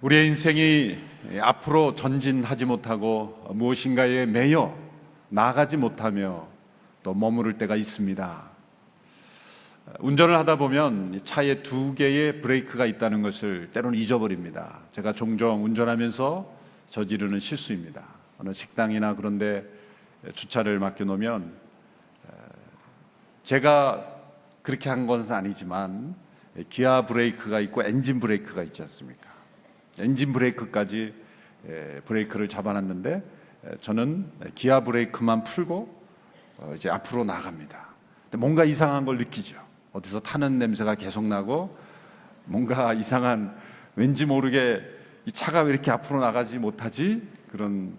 우리의 인생이 앞으로 전진하지 못하고 무엇인가에 매여 나아가지 못하며 또 머무를 때가 있습니다. 운전을 하다 보면 차에 두 개의 브레이크가 있다는 것을 때로는 잊어버립니다. 제가 종종 운전하면서 저지르는 실수입니다. 어느 식당이나 그런 데 주차를 맡겨놓으면 제가 그렇게 한 것은 아니지만 기아 브레이크가 있고 엔진 브레이크가 있지 않습니까? 엔진 브레이크까지 브레이크를 잡아놨는데 저는 기아 브레이크만 풀고 이제 앞으로 나갑니다. 근데 뭔가 이상한 걸 느끼죠. 어디서 타는 냄새가 계속 나고 뭔가 이상한, 왠지 모르게 이 차가 왜 이렇게 앞으로 나가지 못하지? 그런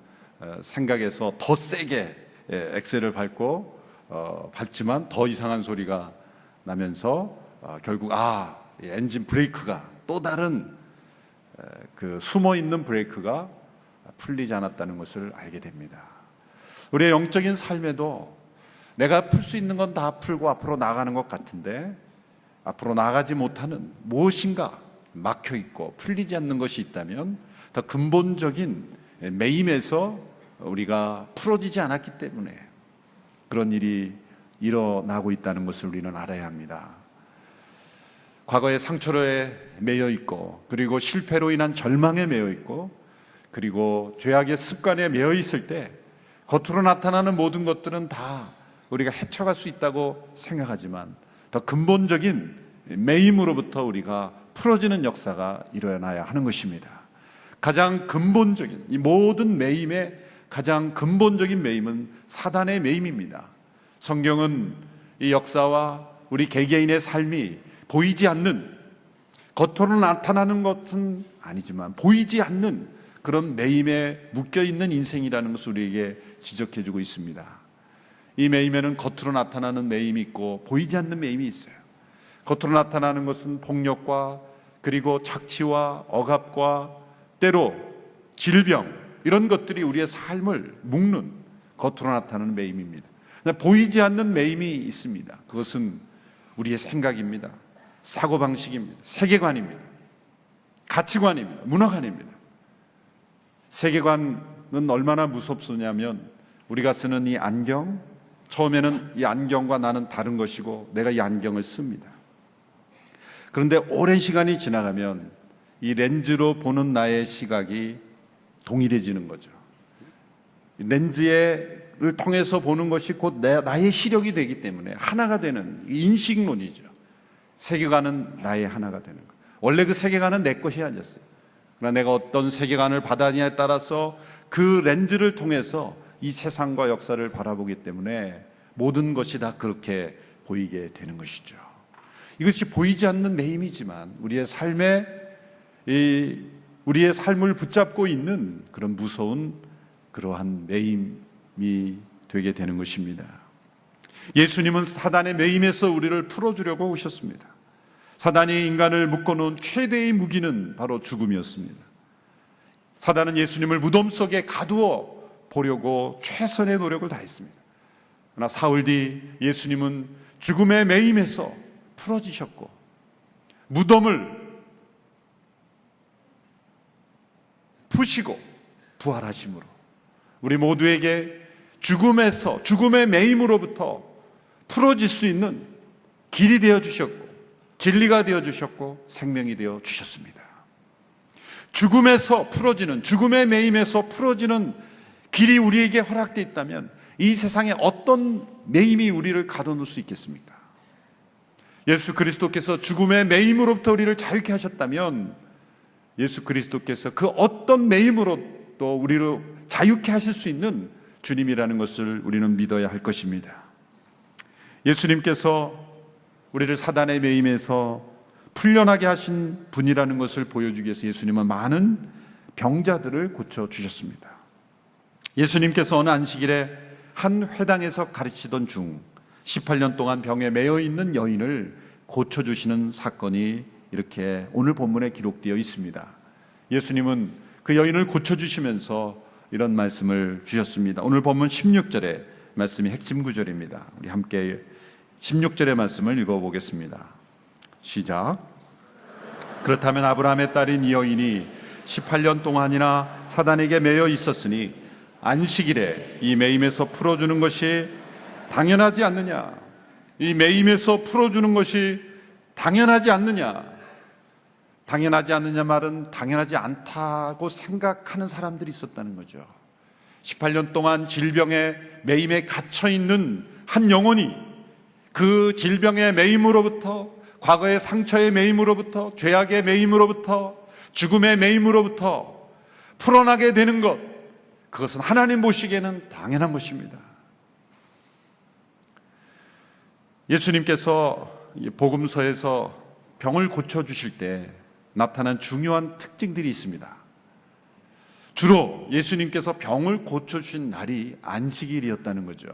생각에서 더 세게 엑셀을 밟지만 더 이상한 소리가 나면서 결국 엔진 브레이크가, 또 다른 그 숨어있는 브레이크가 풀리지 않았다는 것을 알게 됩니다. 우리의 영적인 삶에도 내가 풀 수 있는 건 다 풀고 앞으로 나가는 것 같은데 앞으로 나가지 못하는 무엇인가 막혀있고 풀리지 않는 것이 있다면 더 근본적인 매임에서 우리가 풀어지지 않았기 때문에 그런 일이 일어나고 있다는 것을 우리는 알아야 합니다. 과거의 상처로에 매여 있고, 그리고 실패로 인한 절망에 매여 있고, 그리고 죄악의 습관에 매여 있을 때 겉으로 나타나는 모든 것들은 다 우리가 헤쳐갈 수 있다고 생각하지만 더 근본적인 매임으로부터 우리가 풀어지는 역사가 일어나야 하는 것입니다. 가장 근본적인, 이 모든 매임의 가장 근본적인 매임은 사단의 매임입니다. 성경은 이 역사와 우리 개개인의 삶이 보이지 않는, 겉으로 나타나는 것은 아니지만 보이지 않는 그런 매임에 묶여있는 인생이라는 것을 우리에게 지적해주고 있습니다. 이 매임에는 겉으로 나타나는 매임이 있고 보이지 않는 매임이 있어요. 겉으로 나타나는 것은 폭력과, 그리고 착취와 억압과 때로 질병, 이런 것들이 우리의 삶을 묶는 겉으로 나타나는 매임입니다. 보이지 않는 매임이 있습니다. 그것은 우리의 생각입니다. 사고방식입니다. 세계관입니다. 가치관입니다. 문화관입니다. 세계관은 얼마나 무섭소냐면 우리가 쓰는 이 안경, 처음에는 이 안경과 나는 다른 것이고 내가 이 안경을 씁니다. 그런데 오랜 시간이 지나가면 이 렌즈로 보는 나의 시각이 동일해지는 거죠. 렌즈를 통해서 보는 것이 곧 나의 시력이 되기 때문에 하나가 되는 인식론이죠. 세계관은 나의 하나가 되는 것. 원래 그 세계관은 내 것이 아니었어요. 그러나 내가 어떤 세계관을 받아들이냐에 따라서 그 렌즈를 통해서 이 세상과 역사를 바라보기 때문에 모든 것이 다 그렇게 보이게 되는 것이죠. 이것이 보이지 않는 매임이지만 우리의 삶을 붙잡고 있는 그런 무서운 그러한 매임이 되게 되는 것입니다. 예수님은 사단의 매임에서 우리를 풀어주려고 오셨습니다. 사단이 인간을 묶어놓은 최대의 무기는 바로 죽음이었습니다. 사단은 예수님을 무덤 속에 가두어 보려고 최선의 노력을 다했습니다. 그러나 사흘 뒤 예수님은 죽음의 매임에서 풀어지셨고 무덤을 푸시고 부활하심으로 우리 모두에게 죽음의 매임으로부터 풀어질 수 있는 길이 되어주셨고 진리가 되어주셨고 생명이 되어주셨습니다. 죽음에서 풀어지는, 죽음의 매임에서 풀어지는 길이 우리에게 허락되어 있다면 이 세상에 어떤 매임이 우리를 가둬놓을 수 있겠습니까? 예수 그리스도께서 죽음의 매임으로부터 우리를 자유케 하셨다면 예수 그리스도께서 그 어떤 매임으로 또 우리를 자유케 하실 수 있는 주님이라는 것을 우리는 믿어야 할 것입니다. 예수님께서 우리를 사단의 매임에서 풀려나게 하신 분이라는 것을 보여주기 위해서 예수님은 많은 병자들을 고쳐주셨습니다. 예수님께서 어느 안식일에 한 회당에서 가르치던 중 18년 동안 병에 매여 있는 여인을 고쳐주시는 사건이 이렇게 오늘 본문에 기록되어 있습니다. 예수님은 그 여인을 고쳐주시면서 이런 말씀을 주셨습니다. 오늘 본문 16절의 말씀이 핵심 구절입니다. 우리 함께 16절의 말씀을 읽어보겠습니다. 시작. 그렇다면 아브라함의 딸인 이 여인이 18년 동안이나 사단에게 매여 있었으니 안식일에 이 매임에서 풀어주는 것이 당연하지 않느냐. 이 매임에서 풀어주는 것이 당연하지 않느냐. 당연하지 않느냐 말은 당연하지 않다고 생각하는 사람들이 있었다는 거죠. 18년 동안 질병의 매임에 갇혀있는 한 영혼이 그 질병의 매임으로부터, 과거의 상처의 매임으로부터, 죄악의 매임으로부터, 죽음의 매임으로부터 풀어나게 되는 것, 그것은 하나님 보시기에는 당연한 것입니다. 예수님께서 복음서에서 병을 고쳐주실 때 나타난 중요한 특징들이 있습니다. 주로 예수님께서 병을 고쳐주신 날이 안식일이었다는 거죠.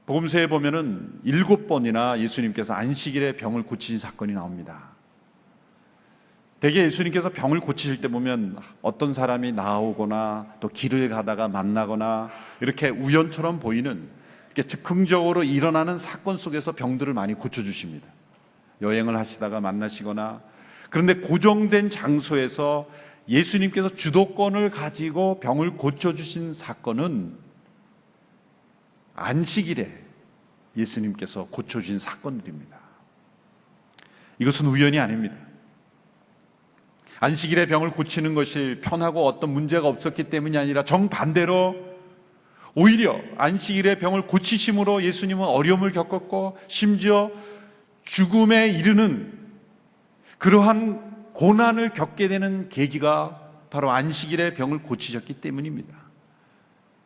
복음서에 보면은 7번이나 예수님께서 안식일에 병을 고치신 사건이 나옵니다. 대개 예수님께서 병을 고치실 때 보면 어떤 사람이 나오거나 또 길을 가다가 만나거나 이렇게 우연처럼 보이는, 이렇게 즉흥적으로 일어나는 사건 속에서 병들을 많이 고쳐주십니다. 여행을 하시다가 만나시거나. 그런데 고정된 장소에서 예수님께서 주도권을 가지고 병을 고쳐주신 사건은 안식일에 예수님께서 고쳐주신 사건들입니다. 이것은 우연이 아닙니다. 안식일에 병을 고치는 것이 편하고 어떤 문제가 없었기 때문이 아니라 정반대로 오히려 안식일에 병을 고치심으로 예수님은 어려움을 겪었고 심지어 죽음에 이르는 그러한 고난을 겪게 되는 계기가 바로 안식일에 병을 고치셨기 때문입니다.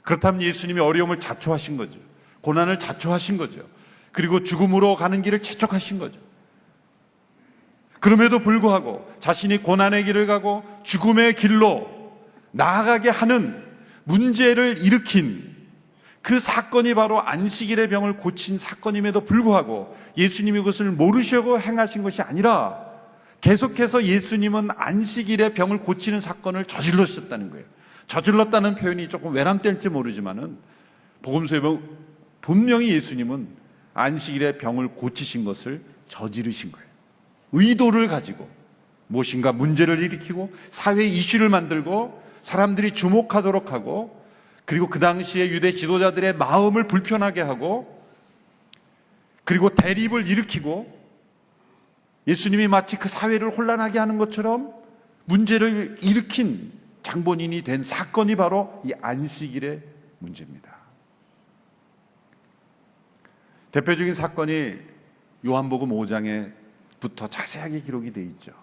그렇다면 예수님이 어려움을 자초하신 거죠. 고난을 자초하신 거죠. 그리고 죽음으로 가는 길을 재촉하신 거죠. 그럼에도 불구하고 자신이 고난의 길을 가고 죽음의 길로 나아가게 하는 문제를 일으킨 그 사건이 바로 안식일의 병을 고친 사건임에도 불구하고 예수님이 그것을 모르시고 행하신 것이 아니라 계속해서 예수님은 안식일에 병을 고치는 사건을 저질러셨다는 거예요. 저질렀다는 표현이 조금 외람될지 모르지만은 복음서에 보면 분명히 예수님은 안식일에 병을 고치신 것을 저지르신 거예요. 의도를 가지고 무엇인가 문제를 일으키고 사회 이슈를 만들고 사람들이 주목하도록 하고, 그리고 그 당시에 유대 지도자들의 마음을 불편하게 하고, 그리고 대립을 일으키고 예수님이 마치 그 사회를 혼란하게 하는 것처럼 문제를 일으킨 장본인이 된 사건이 바로 이 안식일의 문제입니다. 대표적인 사건이 요한복음 5장에부터 자세하게 기록이 되어 있죠.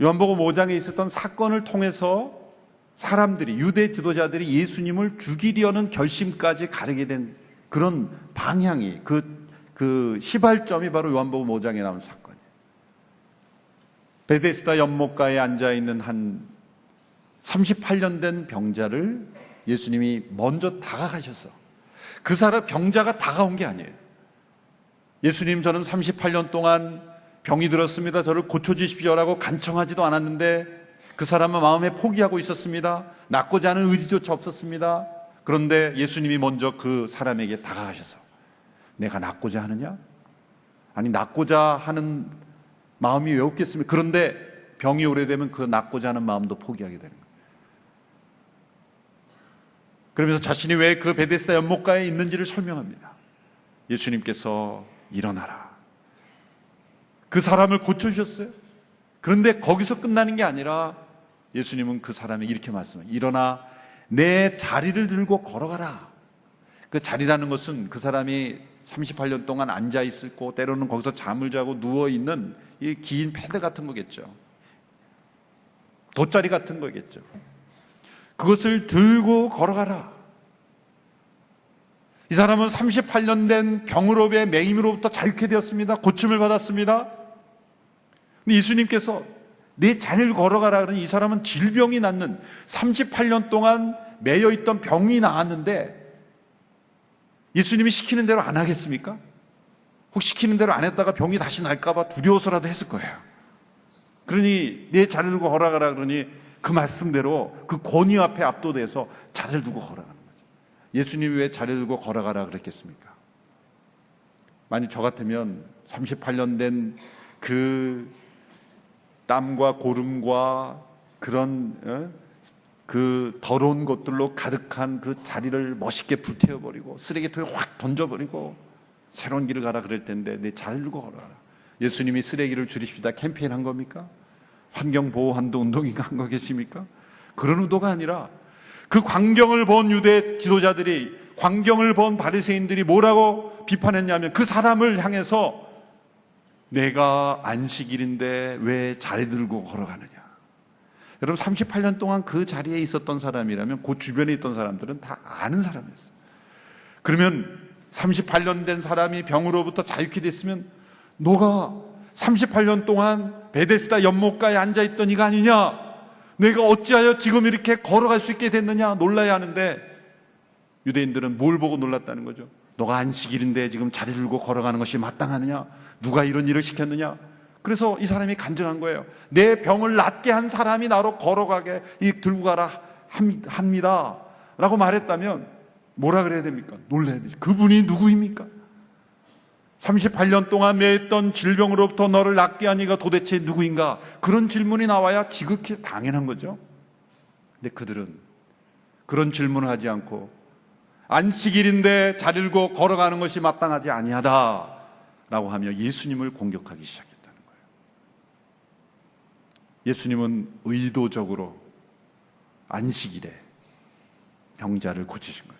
요한복음 5장에 있었던 사건을 통해서 사람들이, 유대 지도자들이 예수님을 죽이려는 결심까지 가르게 된 그런 방향이, 그 시발점이 바로 요한복음 5장에 나온 사건이에요. 베데스다 연못가에 앉아있는 한 38년 된 병자를 예수님이 먼저 다가가셔서, 그 사람 병자가 다가온 게 아니에요. 예수님, 저는 38년 동안 병이 들었습니다. 저를 고쳐주십시오라고 간청하지도 않았는데 그 사람은 마음에 포기하고 있었습니다. 낫고자 하는 의지조차 없었습니다. 그런데 예수님이 먼저 그 사람에게 다가가셔서 내가 낫고자 하느냐? 아니, 낫고자 하는 마음이 왜 없겠습니까? 그런데 병이 오래되면 그 낫고자 하는 마음도 포기하게 되는 거예요. 그러면서 자신이 왜 그 베데스다 연못가에 있는지를 설명합니다. 예수님께서 일어나라. 그 사람을 고쳐주셨어요. 그런데 거기서 끝나는 게 아니라 예수님은 그 사람에게 이렇게 말씀해요. 일어나 내 자리를 들고 걸어가라. 그 자리라는 것은 그 사람이 38년 동안 앉아있고 때로는 거기서 잠을 자고 누워있는 이 긴 패드 같은 거겠죠. 돗자리 같은 거겠죠. 그것을 들고 걸어가라. 이 사람은 38년 된 병으로의 매임으로부터 자유케 되었습니다. 고침을 받았습니다. 근데 예수님께서 내 자리를 걸어가라 그러니 이 사람은 질병이 낫는 38년 동안 매여있던 병이 나았는데 예수님이 시키는 대로 안 하겠습니까? 혹시 시키는 대로 안 했다가 병이 다시 날까봐 두려워서라도 했을 거예요. 그러니 내 자리를 두고 걸어가라 그러니 그 말씀대로 그 권위 앞에 압도돼서 자리를 두고 걸어가는 거죠. 예수님이 왜 자리를 두고 걸어가라 그랬겠습니까? 만약 저 같으면 38년 된 그 땀과 고름과 그런 그 더러운 것들로 가득한 그 자리를 멋있게 불태워버리고 쓰레기통에 확 던져버리고 새로운 길을 가라 그럴 텐데 내 자리를 걸어라. 예수님이 쓰레기를 줄이십시다 캠페인 한 겁니까? 환경보호한도 운동인가 한 거 계십니까? 그런 의도가 아니라 그 광경을 본 유대 지도자들이, 광경을 본 바리새인들이 뭐라고 비판했냐면 그 사람을 향해서 내가 안식일인데 왜 자리 들고 걸어가느냐. 여러분 38년 동안 그 자리에 있었던 사람이라면 그 주변에 있던 사람들은 다 아는 사람이었어요. 그러면 38년 된 사람이 병으로부터 자유케 됐으면 너가 38년 동안 베데스다 연못가에 앉아있던 이가 아니냐, 내가 어찌하여 지금 이렇게 걸어갈 수 있게 됐느냐 놀라야 하는데, 유대인들은 뭘 보고 놀랐다는 거죠? 너가 안식일인데 지금 자리 들고 걸어가는 것이 마땅하느냐? 누가 이런 일을 시켰느냐? 그래서 이 사람이 간증한 거예요. 내 병을 낫게 한 사람이 나로 걸어가게 들고 가라 합니다 라고 말했다면 뭐라 그래야 됩니까? 놀라야 되죠. 그분이 누구입니까? 38년 동안 매했던 질병으로부터 너를 낫게 한 이가 도대체 누구인가? 그런 질문이 나와야 지극히 당연한 거죠. 근데 그들은 그런 질문을 하지 않고 안식일인데 자리 들고 걸어가는 것이 마땅하지 아니하다라고 하며 예수님을 공격하기 시작했다는 거예요. 예수님은 의도적으로 안식일에 병자를 고치신 거죠.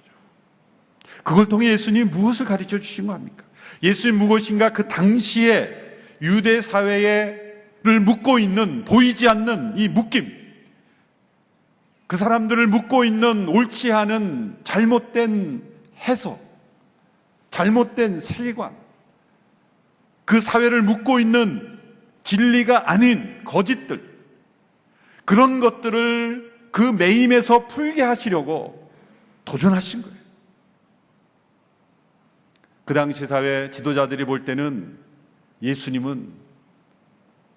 그걸 통해 예수님이 무엇을 가르쳐 주신 겁니까? 예수님 무엇인가 그 당시에 유대 사회를 묶고 있는, 보이지 않는 이 묶임, 그 사람들을 묶고 있는 옳지 않은 잘못된 해석, 잘못된 세계관, 그 사회를 묶고 있는 진리가 아닌 거짓들, 그런 것들을 그 매임에서 풀게 하시려고 도전하신 거예요. 그 당시 사회 지도자들이 볼 때는 예수님은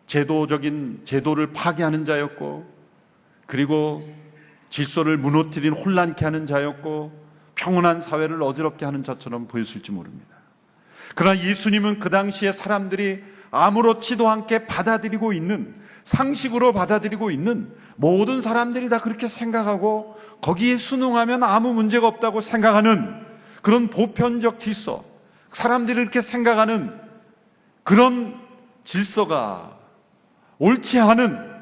제도를 파괴하는 자였고, 그리고 질서를 무너뜨린 혼란케 하는 자였고, 평온한 사회를 어지럽게 하는 자처럼 보였을지 모릅니다. 그러나 예수님은 그 당시에 사람들이 아무렇지도 않게 받아들이고 있는, 상식으로 받아들이고 있는, 모든 사람들이 다 그렇게 생각하고 거기에 순응하면 아무 문제가 없다고 생각하는 그런 보편적 질서, 사람들이 이렇게 생각하는 그런 질서가 옳지 않은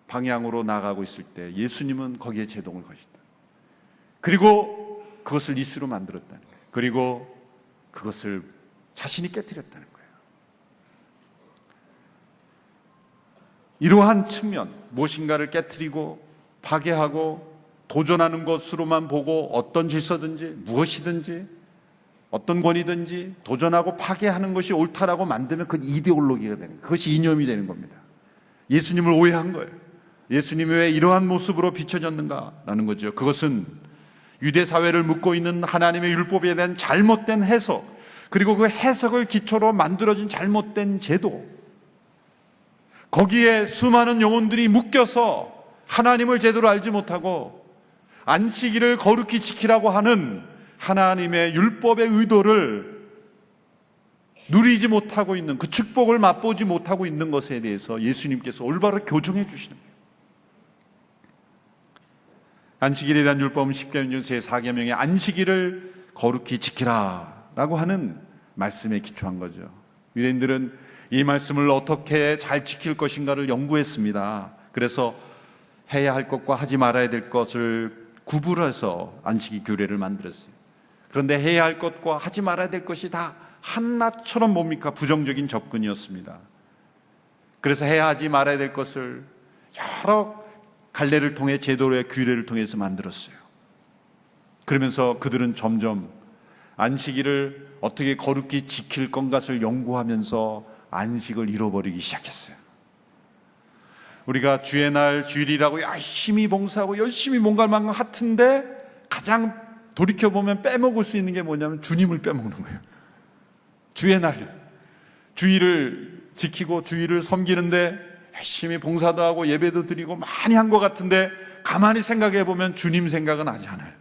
방향으로 나가고 있을 때 예수님은 거기에 제동을 거셨다. 그리고 그것을 이슈로 만들었다는 거예요. 그리고 그것을 자신이 깨뜨렸다는 거예요. 이러한 측면, 무엇인가를 깨뜨리고 파괴하고 도전하는 것으로만 보고 어떤 질서든지 무엇이든지 어떤 권위든지 도전하고 파괴하는 것이 옳다라고 만들면 그건 이데올로기가 되는 거예요. 그것이 이념이 되는 겁니다. 예수님을 오해한 거예요. 예수님이 왜 이러한 모습으로 비춰졌는가라는 거죠. 그것은 유대 사회를 묶고 있는 하나님의 율법에 대한 잘못된 해석, 그리고 그 해석을 기초로 만들어진 잘못된 제도, 거기에 수많은 영혼들이 묶여서 하나님을 제대로 알지 못하고 안식일을 거룩히 지키라고 하는 하나님의 율법의 의도를 누리지 못하고 있는, 그 축복을 맛보지 못하고 있는 것에 대해서 예수님께서 올바로 교정해 주시는 거예요. 안식일에 대한 율법은 십계명 중 제4계명의 안식일을 거룩히 지키라 라고 하는 말씀에 기초한 거죠. 유대인들은 이 말씀을 어떻게 잘 지킬 것인가를 연구했습니다. 그래서 해야 할 것과 하지 말아야 될 것을 구분해서 안식일 규례를 만들었어요. 그런데 해야 할 것과 하지 말아야 될 것이 다 한낱처럼 뭡니까? 부정적인 접근이었습니다. 그래서 해야 하지 말아야 될 것을 여러 갈래를 통해 제도의 규례를 통해서 만들었어요. 그러면서 그들은 점점 안식일을 어떻게 거룩히 지킬 것을 연구하면서 안식을 잃어버리기 시작했어요. 우리가 주의 날, 주일이라고 열심히 봉사하고 열심히 뭔가를 만큼 하는데 가장 돌이켜보면 빼먹을 수 있는 게 뭐냐면 주님을 빼먹는 거예요. 주의 날, 주일을 지키고 주일을 섬기는데 열심히 봉사도 하고 예배도 드리고 많이 한 것 같은데 가만히 생각해 보면 주님 생각은 하지 않아요.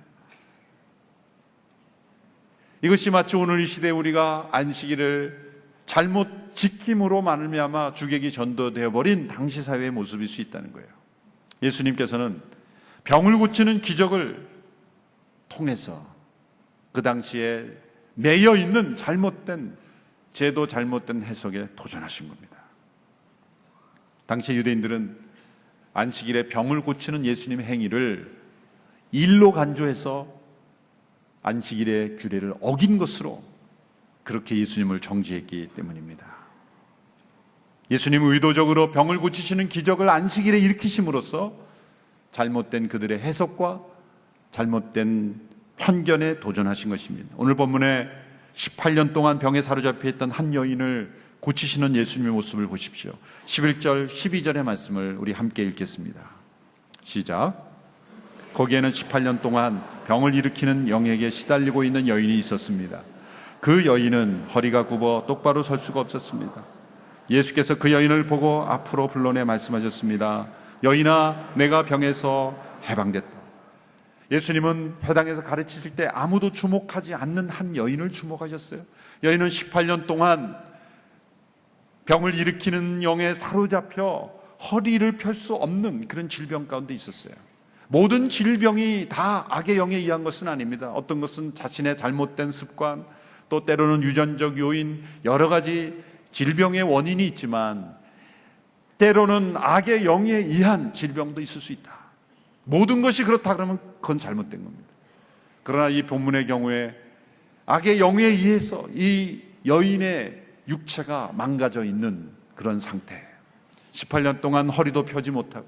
이것이 마치 오늘 이 시대에 우리가 안식일을 잘못 지킴으로 말미암아 주객이 전도되어 버린 당시 사회의 모습일 수 있다는 거예요. 예수님께서는 병을 고치는 기적을 통해서 그 당시에 매여 있는 잘못된 제도, 잘못된 해석에 도전하신 겁니다. 당시 유대인들은 안식일에 병을 고치는 예수님의 행위를 일로 간주해서 안식일의 규례를 어긴 것으로 그렇게 예수님을 정죄했기 때문입니다. 예수님은 의도적으로 병을 고치시는 기적을 안식일에 일으키심으로써 잘못된 그들의 해석과 잘못된 편견에 도전하신 것입니다. 오늘 본문에 18년 동안 병에 사로잡혀 있던 한 여인을 고치시는 예수님의 모습을 보십시오. 11절, 12절의 말씀을 우리 함께 읽겠습니다. 시작. 거기에는 18년 동안 병을 일으키는 영에게 시달리고 있는 여인이 있었습니다. 그 여인은 허리가 굽어 똑바로 설 수가 없었습니다. 예수께서 그 여인을 보고 앞으로 불러내 말씀하셨습니다. 여인아, 내가 병에서 해방됐다. 예수님은 회당에서 가르치실 때 아무도 주목하지 않는 한 여인을 주목하셨어요. 여인은 18년 동안 병을 일으키는 영에 사로잡혀 허리를 펼 수 없는 그런 질병 가운데 있었어요. 모든 질병이 다 악의 영에 의한 것은 아닙니다. 어떤 것은 자신의 잘못된 습관, 또 때로는 유전적 요인, 여러 가지 질병의 원인이 있지만 때로는 악의 영에 의한 질병도 있을 수 있다. 모든 것이 그렇다 그러면 그건 잘못된 겁니다. 그러나 이 본문의 경우에 악의 영에 의해서 이 여인의 육체가 망가져 있는 그런 상태, 18년 동안 허리도 펴지 못하고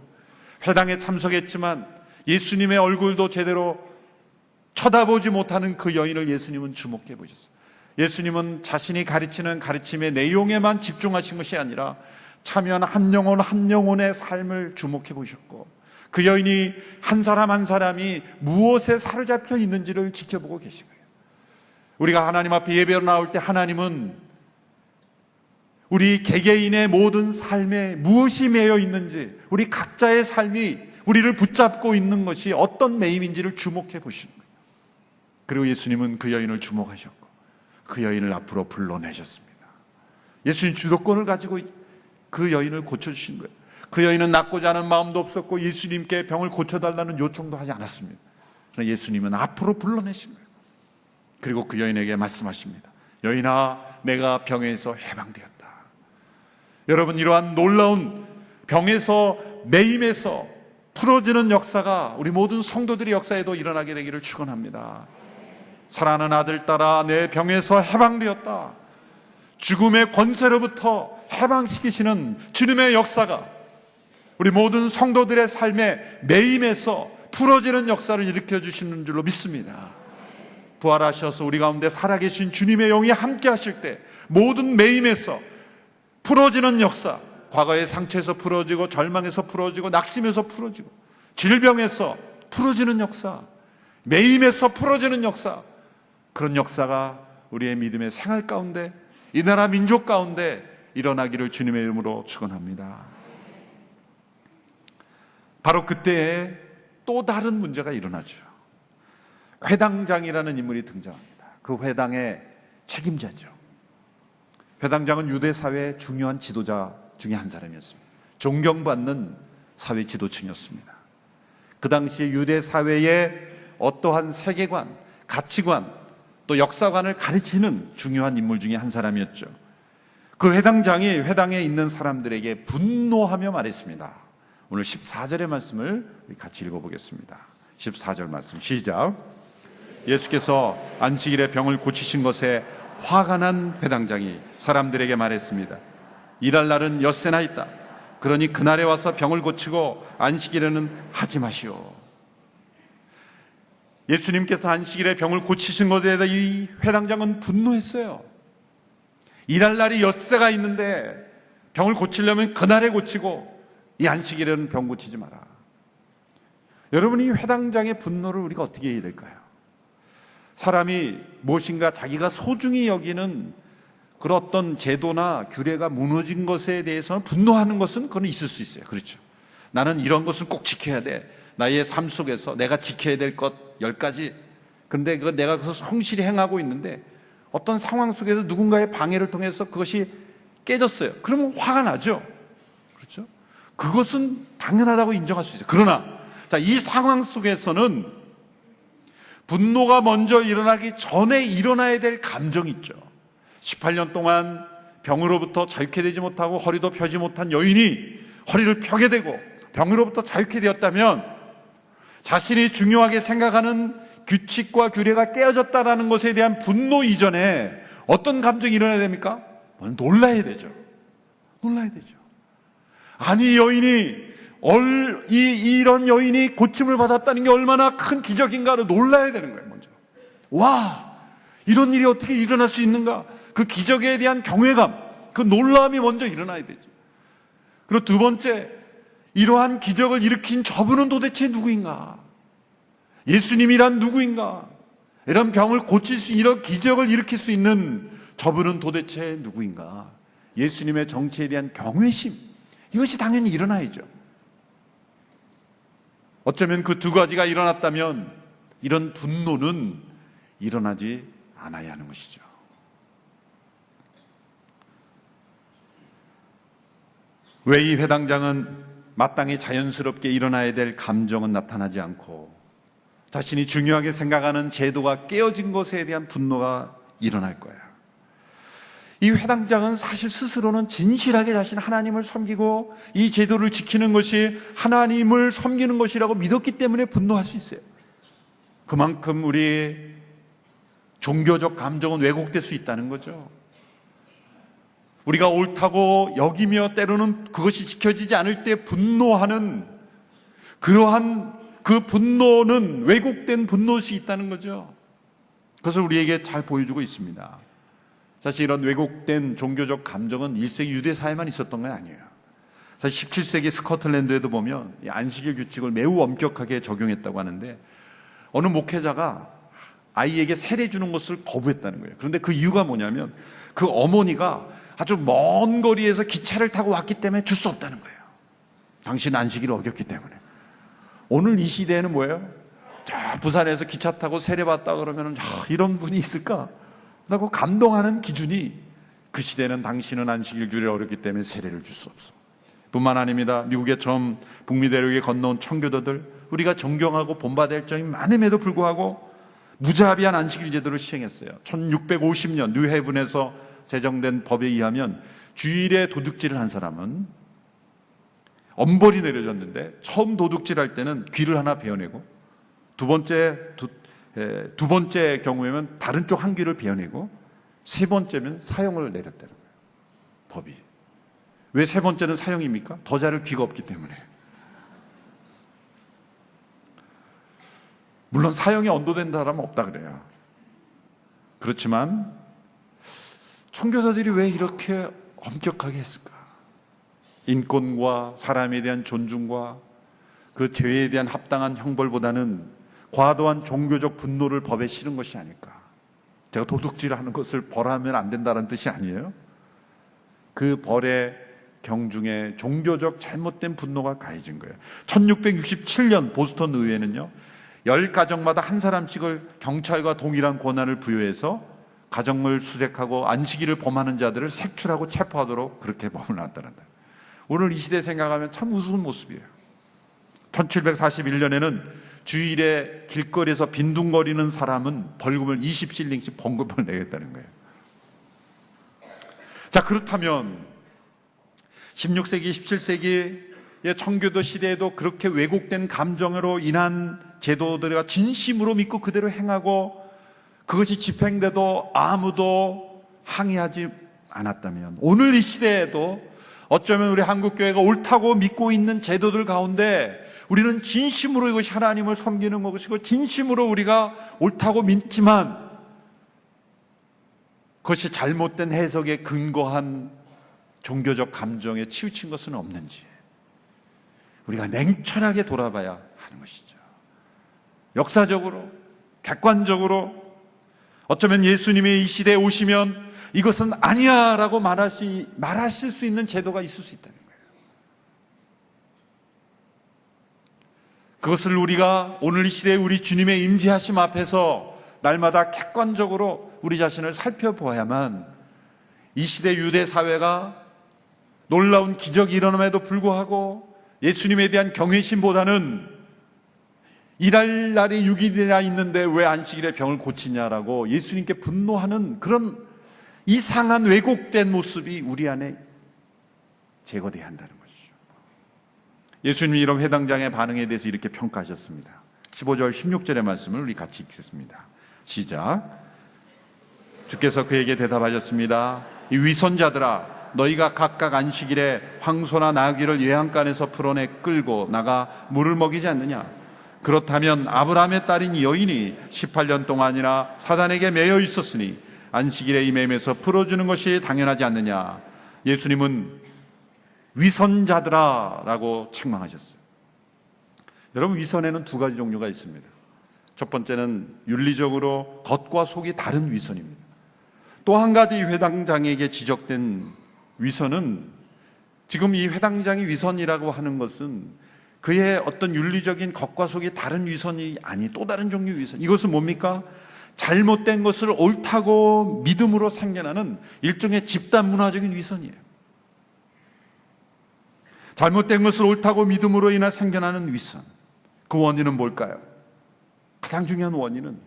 회당에 참석했지만 예수님의 얼굴도 제대로 쳐다보지 못하는 그 여인을 예수님은 주목해 보셨어요. 예수님은 자신이 가르치는 가르침의 내용에만 집중하신 것이 아니라 참여한 한 영혼 한 영혼의 삶을 주목해 보셨고, 그 여인이 한 사람 한 사람이 무엇에 사로잡혀 있는지를 지켜보고 계신 거예요. 우리가 하나님 앞에 예배로 나올 때 하나님은 우리 개개인의 모든 삶에 무엇이 매여 있는지, 우리 각자의 삶이 우리를 붙잡고 있는 것이 어떤 매임인지를 주목해 보시는 거예요. 그리고 예수님은 그 여인을 주목하셨고 그 여인을 앞으로 불러내셨습니다. 예수님 주도권을 가지고 그 여인을 고쳐주신 거예요. 그 여인은 낫고자 하는 마음도 없었고 예수님께 병을 고쳐달라는 요청도 하지 않았습니다. 그러나 예수님은 앞으로 불러내신 거예요. 그리고 그 여인에게 말씀하십니다. 여인아, 내가 병에서 해방되었다. 여러분, 이러한 놀라운 병에서, 매임에서 풀어지는 역사가 우리 모든 성도들의 역사에도 일어나게 되기를 축원합니다. 사랑하는 아들, 딸아, 내 병에서 해방되었다. 죽음의 권세로부터 해방시키시는 주님의 역사가 우리 모든 성도들의 삶의 매임에서 풀어지는 역사를 일으켜 주시는 줄로 믿습니다. 부활하셔서 우리 가운데 살아계신 주님의 영이 함께 하실 때 모든 매임에서 풀어지는 역사, 과거의 상처에서 풀어지고 절망에서 풀어지고 낙심에서 풀어지고 질병에서 풀어지는 역사, 매임에서 풀어지는 역사, 그런 역사가 우리의 믿음의 생활 가운데, 이 나라 민족 가운데 일어나기를 주님의 이름으로 축원합니다. 바로 그때에 또 다른 문제가 일어나죠. 회당장이라는 인물이 등장합니다. 그 회당의 책임자죠. 회당장은 유대 사회의 중요한 지도자 중에 한 사람이었습니다. 존경받는 사회 지도층이었습니다. 그 당시 유대 사회의 어떠한 세계관, 가치관, 또 역사관을 가르치는 중요한 인물 중에 한 사람이었죠. 그 회당장이 회당에 있는 사람들에게 분노하며 말했습니다. 오늘 14절의 말씀을 같이 읽어보겠습니다. 14절 말씀 시작. 예수께서 안식일에 병을 고치신 것에 화가 난 회당장이 사람들에게 말했습니다. 일할 날은 엿새나 있다. 그러니 그날에 와서 병을 고치고 안식일에는 하지 마시오. 예수님께서 안식일에 병을 고치신 것에 대해 이 회당장은 분노했어요. 일할 날이 엿새가 있는데 병을 고치려면 그날에 고치고 이 안식일에는 병 고치지 마라. 여러분, 이 회당장의 분노를 우리가 어떻게 해야 될까요? 사람이 무엇인가 자기가 소중히 여기는 그런 어떤 제도나 규례가 무너진 것에 대해서는 분노하는 것은 그건 있을 수 있어요. 그렇죠. 나는 이런 것을 꼭 지켜야 돼. 나의 삶 속에서 내가 지켜야 될 것 10가지. 근데 내가 그것을 성실히 행하고 있는데 어떤 상황 속에서 누군가의 방해를 통해서 그것이 깨졌어요. 그러면 화가 나죠. 그렇죠? 그것은 당연하다고 인정할 수 있어요. 그러나 이 상황 속에서는 분노가 먼저 일어나기 전에 일어나야 될 감정이 있죠. 18년 동안 병으로부터 자유케 되지 못하고 허리도 펴지 못한 여인이 허리를 펴게 되고 병으로부터 자유케 되었다면 자신이 중요하게 생각하는 규칙과 규례가 깨어졌다는 것에 대한 분노 이전에 어떤 감정이 일어나야 됩니까? 놀라야 되죠. 놀라야 되죠. 아니, 이런 여인이 고침을 받았다는 게 얼마나 큰 기적인가를 놀라야 되는 거예요. 먼저, 와, 이런 일이 어떻게 일어날 수 있는가, 그 기적에 대한 경외감, 그 놀라움이 먼저 일어나야 되죠. 그리고 두 번째, 이러한 기적을 일으킨 저분은 도대체 누구인가? 예수님이란 누구인가? 이런 병을 고칠 수, 이런 기적을 일으킬 수 있는 저분은 도대체 누구인가? 예수님의 정체에 대한 경외심, 이것이 당연히 일어나야죠. 어쩌면 그 두 가지가 일어났다면 이런 분노는 일어나지 않아야 하는 것이죠. 왜 이 회당장은 마땅히 자연스럽게 일어나야 될 감정은 나타나지 않고 자신이 중요하게 생각하는 제도가 깨어진 것에 대한 분노가 일어날 거야. 이 회당장은 사실 스스로는 진실하게 자신 하나님을 섬기고 이 제도를 지키는 것이 하나님을 섬기는 것이라고 믿었기 때문에 분노할 수 있어요. 그만큼 우리 종교적 감정은 왜곡될 수 있다는 거죠. 우리가 옳다고 여기며 때로는 그것이 지켜지지 않을 때 분노하는 그러한 그 분노는 왜곡된 분노일 수 있다는 거죠. 그것을 우리에게 잘 보여주고 있습니다. 사실 이런 왜곡된 종교적 감정은 1세기 유대 사회만 있었던 건 아니에요. 사실 17세기 스코틀랜드에도 보면 안식일 규칙을 매우 엄격하게 적용했다고 하는데 어느 목회자가 아이에게 세례 주는 것을 거부했다는 거예요. 그런데 그 이유가 뭐냐면 그 어머니가 아주 먼 거리에서 기차를 타고 왔기 때문에 줄 수 없다는 거예요. 당신 안식일을 어겼기 때문에. 오늘 이 시대에는 뭐예요? 자, 부산에서 기차 타고 세례 받다 그러면 이런 분이 있을까? 라고 감동하는 기준이 그 시대는 당신은 안식일 규례를 어겼기 때문에 세례를 줄 수 없어. 뿐만 아닙니다. 미국에 처음 북미 대륙에 건너온 청교도들, 우리가 존경하고 본받을 점이 많음에도 불구하고 무자비한 안식일 제도를 시행했어요. 1650년 뉴헤븐에서 제정된 법에 의하면 주일에 도둑질을 한 사람은 엄벌이 내려졌는데 처음 도둑질할 때는 귀를 하나 베어내고 두 번째 경우에는 다른 쪽 한 귀를 베어내고 세 번째면 사형을 내렸다는 거예요. 법이. 왜 세 번째는 사형입니까? 더 자를 귀가 없기 때문에. 물론 사형에 언도된 사람은 없다 그래요. 그렇지만 청교도들이 왜 이렇게 엄격하게 했을까? 인권과 사람에 대한 존중과 그 죄에 대한 합당한 형벌보다는 과도한 종교적 분노를 법에 실은 것이 아닐까. 제가 도둑질하는 것을 벌하면 안 된다는 뜻이 아니에요. 그 벌의 경중에 종교적 잘못된 분노가 가해진 거예요. 1667년 보스턴 의회는요 10가정마다 한 사람씩을 경찰과 동일한 권한을 부여해서 가정을 수색하고 안식일을 범하는 자들을 색출하고 체포하도록 그렇게 법을 놨다는다. 오늘 이 시대 생각하면 참 우스운 모습이에요. 1741년에는 주일에 길거리에서 빈둥거리는 사람은 벌금을 20실링씩 벌금을 내겠다는 거예요. 자, 그렇다면 16세기, 17세기의 청교도 시대에도 그렇게 왜곡된 감정으로 인한 제도들과 진심으로 믿고 그대로 행하고 그것이 집행돼도 아무도 항의하지 않았다면 오늘 이 시대에도 어쩌면 우리 한국교회가 옳다고 믿고 있는 제도들 가운데 우리는 진심으로 이것이 하나님을 섬기는 것이고 진심으로 우리가 옳다고 믿지만 그것이 잘못된 해석에 근거한 종교적 감정에 치우친 것은 없는지 우리가 냉철하게 돌아봐야 하는 것이죠. 역사적으로, 객관적으로 어쩌면 예수님이 이 시대에 오시면 이것은 아니야 라고 말하실 수 있는 제도가 있을 수 있다는 거예요. 그것을 우리가 오늘 이 시대에 우리 주님의 임재하심 앞에서 날마다 객관적으로 우리 자신을 살펴보아야만 이 시대 유대 사회가 놀라운 기적이 일어남에도 불구하고 예수님에 대한 경외심보다는 일할 날이 6일이나 있는데 왜 안식일에 병을 고치냐라고 예수님께 분노하는 그런 이상한 왜곡된 모습이 우리 안에 제거돼야 한다는 것이죠. 예수님이 이런 회당장의 반응에 대해서 이렇게 평가하셨습니다. 15절 16절의 말씀을 우리 같이 읽겠습니다. 시작. 주께서 그에게 대답하셨습니다. 이 위선자들아, 너희가 각각 안식일에 황소나 나귀를 외양간에서 풀어내 끌고 나가 물을 먹이지 않느냐? 그렇다면 아브라함의 딸인 여인이 18년 동안이나 사단에게 매여 있었으니 안식일에 이 맴에서 풀어주는 것이 당연하지 않느냐? 예수님은 위선자들아 라고 책망하셨어요. 여러분, 위선에는 두 가지 종류가 있습니다. 첫 번째는 윤리적으로 겉과 속이 다른 위선입니다. 또 한 가지 회당장에게 지적된 위선은, 지금 이 회당장이 위선이라고 하는 것은 그의 어떤 윤리적인 겉과 속이 다른 위선이 아니, 또 다른 종류의 위선. 이것은 뭡니까? 잘못된 것을 옳다고 믿음으로 상견하는 일종의 집단 문화적인 위선이에요. 잘못된 것을 옳다고 믿음으로 인해 상견하는 위선. 그 원인은 뭘까요? 가장 중요한 원인은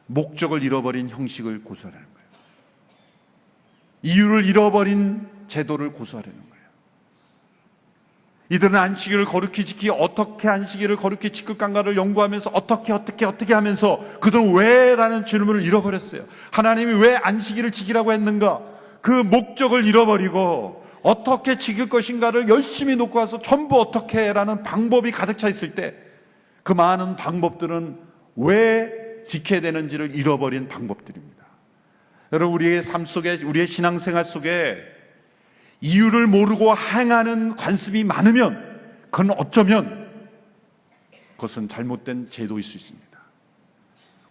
목적을 잃어버린 형식을 고수하라는 거예요. 이유를 잃어버린 제도를 고수하려는 거예요. 이들은 안식일을 거룩히 지키기, 어떻게 안식일을 거룩히 지킬 건가를 연구하면서 어떻게 하면서 그들은 왜라는 질문을 잃어버렸어요. 하나님이 왜 안식일을 지키라고 했는가? 그 목적을 잃어버리고 어떻게 지킬 것인가를 열심히 놓고 와서 전부 어떻게라는 방법이 가득 차 있을 때, 그 많은 방법들은 왜 지켜야 되는지를 잃어버린 방법들입니다. 여러분, 우리의 삶 속에, 우리의 신앙생활 속에 이유를 모르고 행하는 관습이 많으면 그건 어쩌면 그것은 잘못된 제도일 수 있습니다.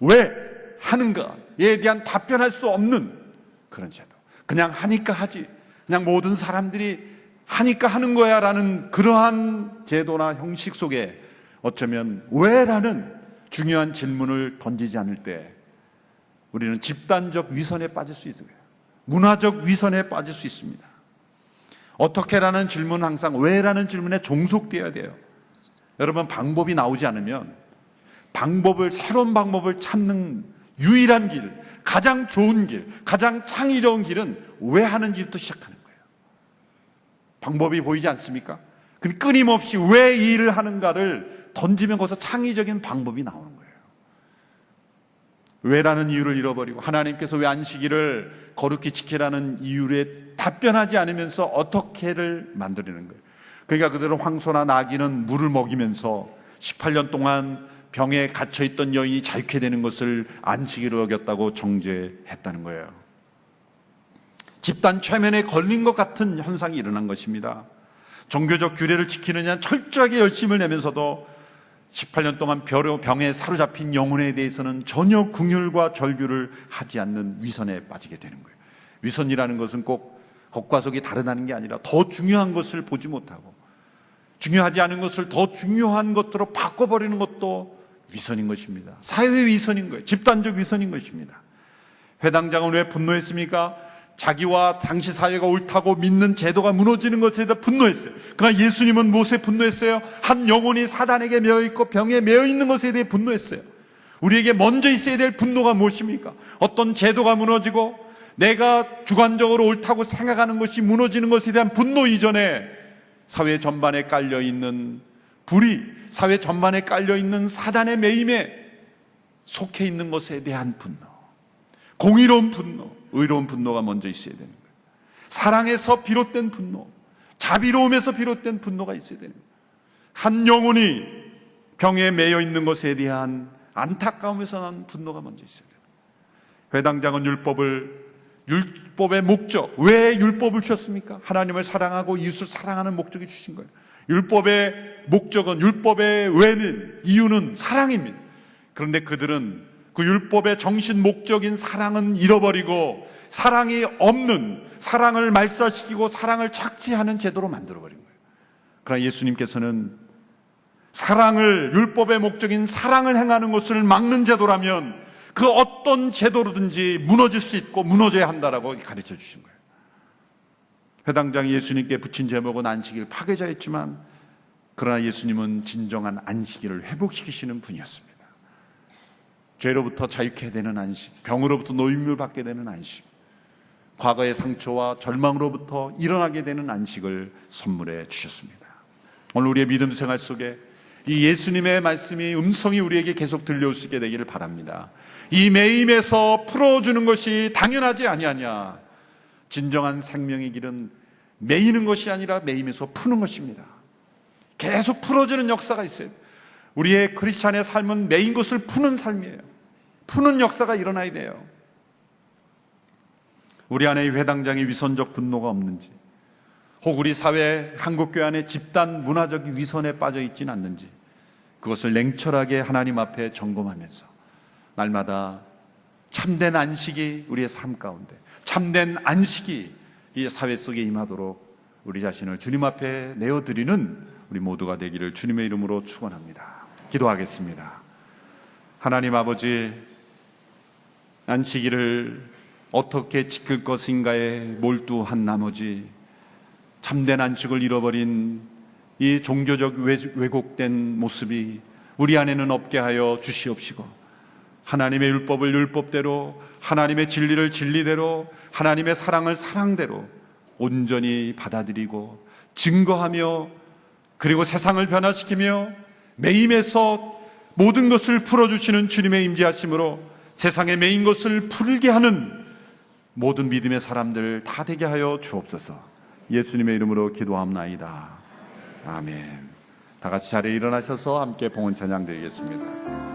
왜 하는가에 대한 답변할 수 없는 그런 제도. 그냥 하니까 하지, 그냥 모든 사람들이 하니까 하는 거야 라는 그러한 제도나 형식 속에 어쩌면 왜라는 중요한 질문을 던지지 않을 때 우리는 집단적 위선에 빠질 수 있어요. 문화적 위선에 빠질 수 있습니다. 어떻게라는 질문은 항상 왜라는 질문에 종속되어야 돼요. 여러분, 방법이 나오지 않으면 새로운 방법을 찾는 유일한 길, 가장 좋은 길, 가장 창의로운 길은 왜 하는지부터 시작하는 거예요. 방법이 보이지 않습니까? 그럼 끊임없이 왜 이 일을 하는가를 던지면 거기서 창의적인 방법이 나오는 거예요. 왜라는 이유를 잃어버리고 하나님께서 왜 안식일을 거룩히 지키라는 이유에 답변하지 않으면서 어떻게를 만들어내는 거예요. 그러니까 그들은 황소나 나귀는 물을 먹이면서 18년 동안 병에 갇혀있던 여인이 자유케 되는 것을 안식일로 여겼다고 정죄했다는 거예요. 집단 최면에 걸린 것 같은 현상이 일어난 것입니다. 종교적 규례를 지키느냐 철저하게 열심을 내면서도 18년 동안 병에 사로잡힌 영혼에 대해서는 전혀 긍휼과 절규를 하지 않는 위선에 빠지게 되는 거예요. 위선이라는 것은 꼭 겉과 속이 다르다는 게 아니라 더 중요한 것을 보지 못하고 중요하지 않은 것을 더 중요한 것으로 바꿔버리는 것도 위선인 것입니다. 사회 위선인 거예요. 집단적 위선인 것입니다. 회당장은 왜 분노했습니까? 자기와 당시 사회가 옳다고 믿는 제도가 무너지는 것에 대해 분노했어요. 그러나 예수님은 무엇에 분노했어요? 한 영혼이 사단에게 매여있고 병에 매여있는 것에 대해 분노했어요. 우리에게 먼저 있어야 될 분노가 무엇입니까? 어떤 제도가 무너지고 내가 주관적으로 옳다고 생각하는 것이 무너지는 것에 대한 분노 이전에 사회 전반에 깔려있는 불의, 사회 전반에 깔려있는 사단의 매임에 속해 있는 것에 대한 분노, 공의로운 분노, 의로운 분노가 먼저 있어야 되는 거예요. 사랑에서 비롯된 분노, 자비로움에서 비롯된 분노가 있어야 되는 거예요. 한 영혼이 병에 매여 있는 것에 대한 안타까움에서 난 분노가 먼저 있어야 돼요. 회당장은 율법의 목적, 왜 율법을 주셨습니까? 하나님을 사랑하고 이웃을 사랑하는 목적이 주신 거예요. 율법의 목적은, 율법의 왜는, 이유는 사랑입니다. 그런데 그들은 그 율법의 정신 목적인 사랑은 잃어버리고 사랑이 없는, 사랑을 말살시키고 사랑을 착취하는 제도로 만들어버린 거예요. 그러나 예수님께서는 율법의 목적인 사랑을 행하는 것을 막는 제도라면 그 어떤 제도로든지 무너질 수 있고 무너져야 한다라고 가르쳐 주신 거예요. 회당장이 예수님께 붙인 제목은 안식일 파괴자였지만, 그러나 예수님은 진정한 안식일을 회복시키시는 분이었습니다. 죄로부터 자유케 되는 안식, 병으로부터 노임을 받게 되는 안식, 과거의 상처와 절망으로부터 일어나게 되는 안식을 선물해 주셨습니다. 오늘 우리의 믿음 생활 속에 이 예수님의 말씀이, 음성이 우리에게 계속 들려올 수 있게 되기를 바랍니다. 이 매임에서 풀어주는 것이 당연하지 아니하냐. 진정한 생명의 길은 매이는 것이 아니라 매임에서 푸는 것입니다. 계속 풀어주는 역사가 있어요. 우리의 크리스찬의 삶은 매인 것을 푸는 삶이에요. 푸는 역사가 일어나야 돼요. 우리 안에 회당장의 위선적 분노가 없는지, 혹 우리 사회 한국교회 안에 집단 문화적 위선에 빠져 있지는 않는지, 그것을 냉철하게 하나님 앞에 점검하면서 날마다 참된 안식이 우리의 삶 가운데, 참된 안식이 이 사회 속에 임하도록 우리 자신을 주님 앞에 내어드리는 우리 모두가 되기를 주님의 이름으로 축원합니다. 기도하겠습니다. 하나님 아버지, 안식일을 어떻게 지킬 것인가에 몰두한 나머지 참된 안식을 잃어버린 이 종교적 왜곡된 모습이 우리 안에는 없게 하여 주시옵시고, 하나님의 율법을 율법대로, 하나님의 진리를 진리대로, 하나님의 사랑을 사랑대로 온전히 받아들이고 증거하며, 그리고 세상을 변화시키며 매임에서 모든 것을 풀어주시는 주님의 임재하심으로 세상에 매인 것을 풀게 하는 모든 믿음의 사람들 다 되게 하여 주옵소서. 예수님의 이름으로 기도합나이다. 아멘. 다 같이 자리에 일어나셔서 함께 봉헌 찬양 드리겠습니다.